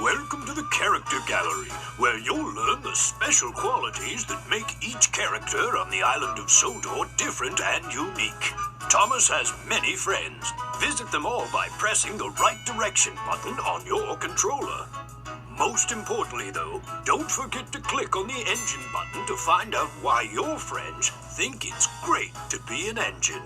Welcome to the Character Gallery, where you'll learn the special qualities that make each character on the island of Sodor different and unique. Thomas has many friends. Visit them all by pressing the right direction button on your controller. Most importantly, though, don't forget to click on the engine button to find out why your friends think it's great to be an engine.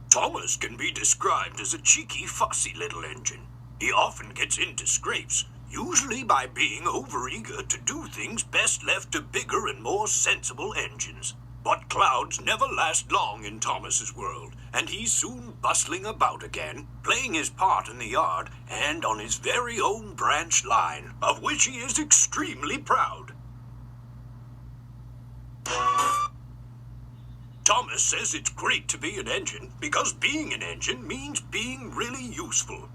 Thomas can be described as a cheeky, fussy little engine. He often gets into scrapes, usually by being overeager to do things best left to bigger and more sensible engines. But clouds never last long in Thomas's world, and he's soon bustling about again, playing his part in the yard and on his very own branch line, of which he is extremely proud. Thomas says it's great to be an engine because being an engine means being really useful.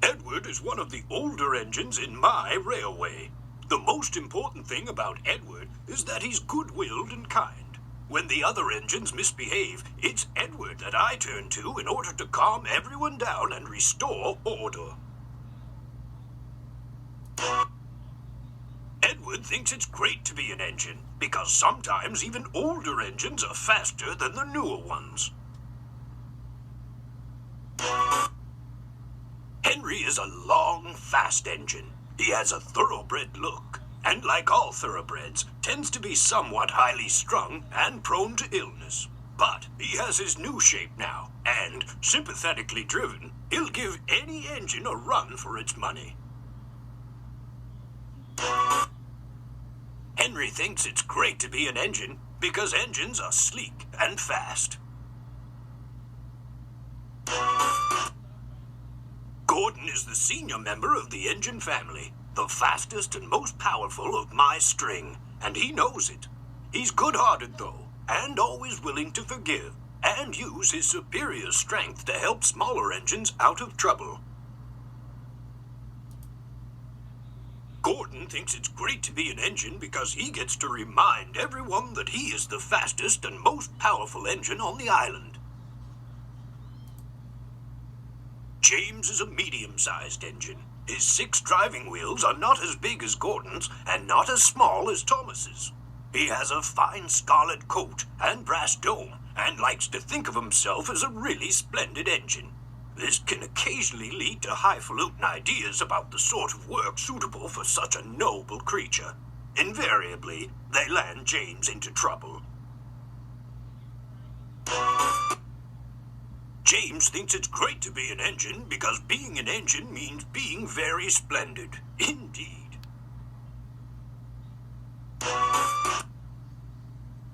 Edward is one of the older engines in my railway. The most important thing about Edward is that he's good-willed and kind. When the other engines misbehave, it's Edward that I turn to in order to calm everyone down and restore order. Edward thinks it's great to be an engine, because sometimes even older engines are faster than the newer ones. Henry is a long, fast engine. He has a thoroughbred look, and like all thoroughbreds, tends to be somewhat highly strung and prone to illness. But he has his new shape now, and, sympathetically driven, he'll give any engine a run for its money. Henry thinks it's great to be an engine because engines are sleek and fast. Gordon is the senior member of the engine family, the fastest and most powerful of my string, and he knows it. He's good-hearted, though, and always willing to forgive, and use his superior strength to help smaller engines out of trouble. Gordon thinks it's great to be an engine because he gets to remind everyone that he is the fastest and most powerful engine on the island. James is a medium-sized engine. His 6 driving wheels are not as big as Gordon's and not as small as Thomas's. He has a fine scarlet coat and brass dome and likes to think of himself as a really splendid engine. This can occasionally lead to highfalutin ideas about the sort of work suitable for such a noble creature. Invariably, they land James into trouble. James thinks it's great to be an engine because being an engine means being very splendid. Indeed.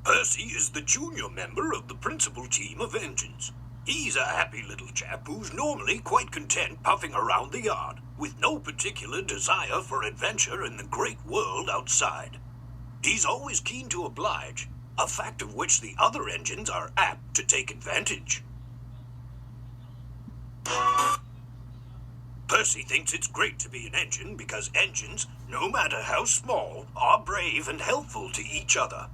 Percy is the junior member of the principal team of engines. He's a happy little chap who's normally quite content puffing around the yard, with no particular desire for adventure in the great world outside. He's always keen to oblige, a fact of which the other engines are apt to take advantage. Percy thinks it's great to be an engine because engines, no matter how small, are brave and helpful to each other.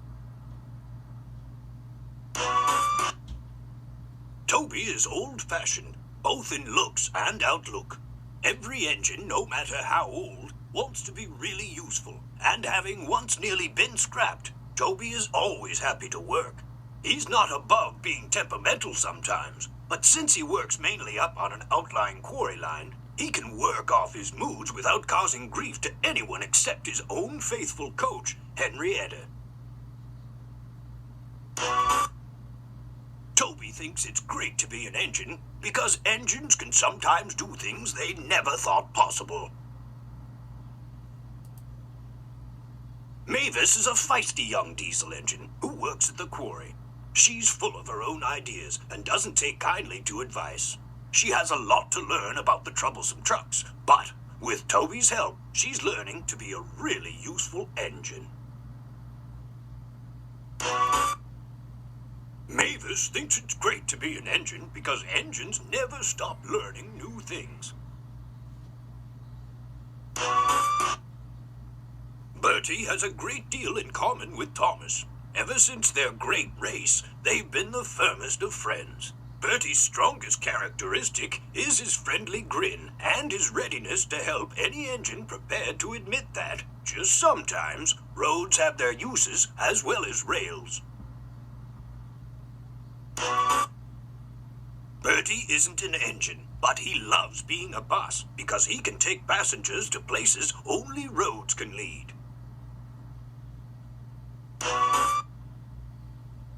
Toby is old-fashioned, both in looks and outlook. Every engine, no matter how old, wants to be really useful, and having once nearly been scrapped, Toby is always happy to work. He's not above being temperamental sometimes, but since he works mainly up on an outlying quarry line, he can work off his moods without causing grief to anyone except his own faithful coach, Henrietta. Toby thinks it's great to be an engine because engines can sometimes do things they never thought possible. Mavis is a feisty young diesel engine who works at the quarry. She's full of her own ideas and doesn't take kindly to advice. She has a lot to learn about the Troublesome Trucks, but with Toby's help, she's learning to be a really useful engine. Mavis thinks it's great to be an engine because engines never stop learning new things. Bertie has a great deal in common with Thomas. Ever since their great race, they've been the firmest of friends. Bertie's strongest characteristic is his friendly grin and his readiness to help any engine prepared to admit that, just sometimes, roads have their uses as well as rails. Bertie isn't an engine, but he loves being a bus because he can take passengers to places only roads can lead.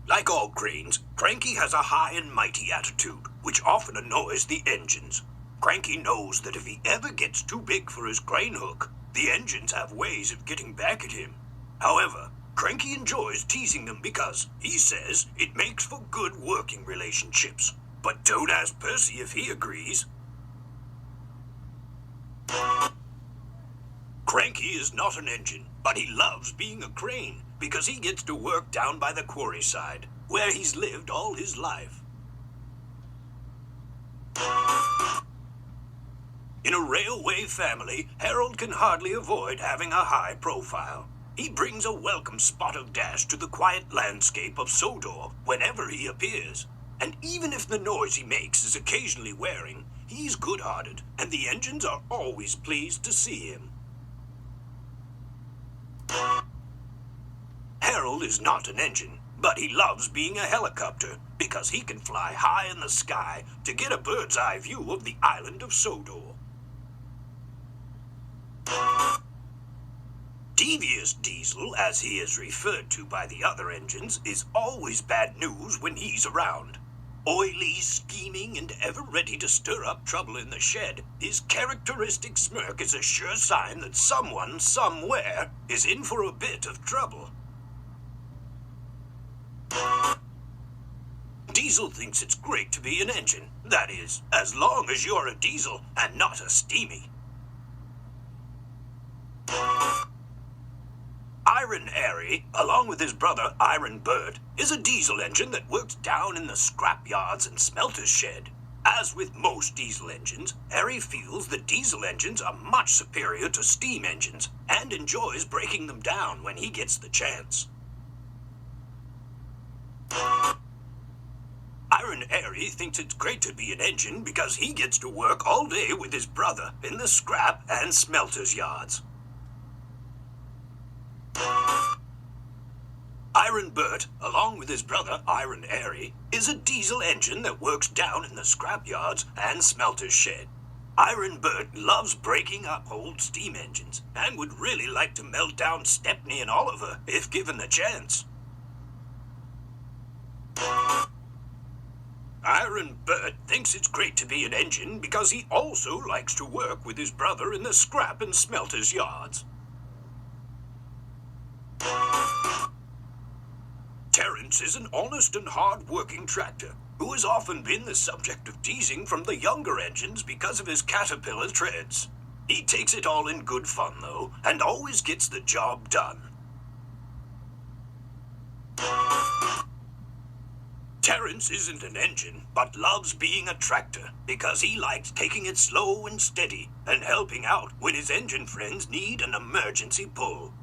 Like all cranes, Cranky has a high and mighty attitude, which often annoys the engines. Cranky knows that if he ever gets too big for his crane hook, the engines have ways of getting back at him. However, Cranky enjoys teasing them because, he says, it makes for good working relationships. But don't ask Percy if he agrees. Cranky is not an engine, but he loves being a crane because he gets to work down by the quarry side, where he's lived all his life. In a railway family, Harold can hardly avoid having a high profile. He brings a welcome spot of dash to the quiet landscape of Sodor whenever he appears. And even if the noise he makes is occasionally wearing, he's good-hearted, and the engines are always pleased to see him. Harold is not an engine, but he loves being a helicopter because he can fly high in the sky to get a bird's eye view of the island of Sodor. Devious Diesel, as he is referred to by the other engines, is always bad news when he's around. Oily, scheming, and ever ready to stir up trouble in the shed, his characteristic smirk is a sure sign that someone, somewhere, is in for a bit of trouble. Diesel thinks it's great to be an engine. That is, as long as you're a diesel and not a steamy. Iron Arry, along with his brother Iron Bert, is a diesel engine that works down in the scrap yards and smelter's shed. As with most diesel engines, Arry feels that diesel engines are much superior to steam engines and enjoys breaking them down when he gets the chance. Iron Arry thinks it's great to be an engine because he gets to work all day with his brother in the scrap and smelter's yards. Iron Bert, along with his brother Iron Arry, is a diesel engine that works down in the scrap yards and smelter's shed. Iron Bert loves breaking up old steam engines and would really like to melt down Stepney and Oliver if given the chance. Iron Bert thinks it's great to be an engine because he also likes to work with his brother in the scrap and smelter's yards. Terence is an honest and hard-working tractor who has often been the subject of teasing from the younger engines because of his caterpillar treads. He takes it all in good fun, though, and always gets the job done. Terence isn't an engine, but loves being a tractor because he likes taking it slow and steady and helping out when his engine friends need an emergency pull.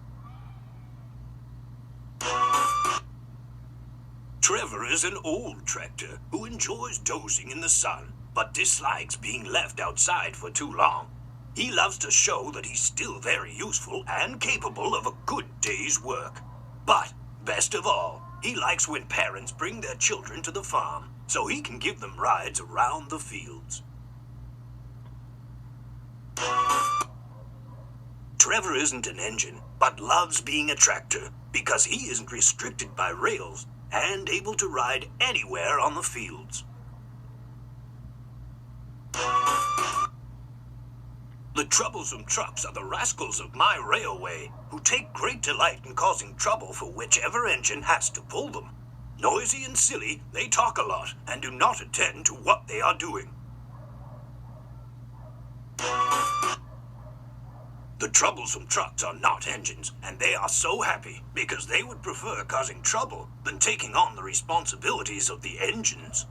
Trevor is an old tractor who enjoys dozing in the sun, but dislikes being left outside for too long. He loves to show that he's still very useful and capable of a good day's work. But, best of all, he likes when parents bring their children to the farm so he can give them rides around the fields. Trevor isn't an engine, but loves being a tractor because he isn't restricted by rails and able to ride anywhere on the fields. The Troublesome Trucks are the rascals of my railway, who take great delight in causing trouble for whichever engine has to pull them. Noisy and silly, they talk a lot and do not attend to what they are doing. The Troublesome Trucks are not engines, and they are so happy because they would prefer causing trouble than taking on the responsibilities of the engines.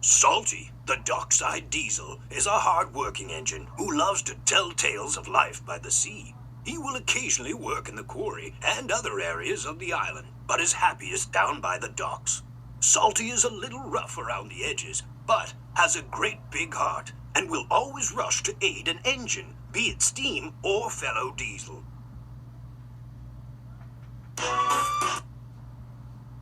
Salty, the dockside diesel, is a hard-working engine who loves to tell tales of life by the sea. He will occasionally work in the quarry and other areas of the island, but is happiest down by the docks. Salty is a little rough around the edges, but has a great big heart and will always rush to aid an engine, be it steam or fellow diesel.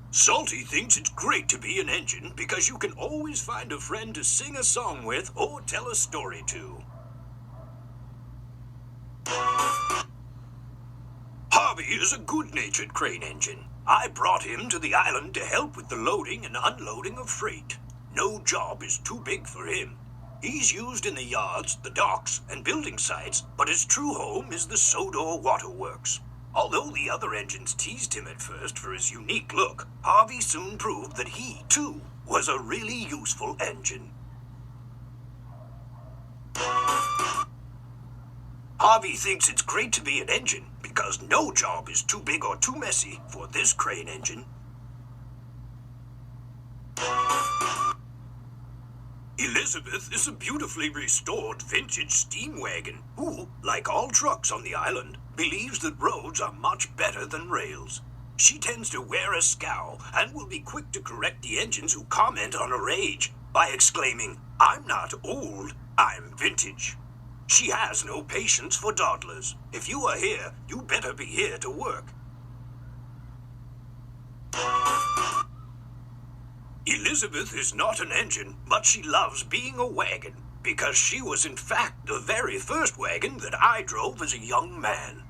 Salty thinks it's great to be an engine because you can always find a friend to sing a song with or tell a story to. Harvey is a good-natured crane engine. I brought him to the island to help with the loading and unloading of freight. No job is too big for him. He's used in the yards, the docks, and building sites, but his true home is the Sodor Waterworks. Although the other engines teased him at first for his unique look, Harvey soon proved that he, too, was a really useful engine. Harvey thinks it's great to be an engine because no job is too big or too messy for this crane engine. Elizabeth is a beautifully restored vintage steam wagon who, like all trucks on the island, believes that roads are much better than rails. She tends to wear a scowl and will be quick to correct the engines who comment on her age by exclaiming, "I'm not old, I'm vintage." She has no patience for dawdlers. If you are here, you better be here to work. Elizabeth is not an engine, but she loves being a wagon, because she was in fact the very first wagon that I drove as a young man.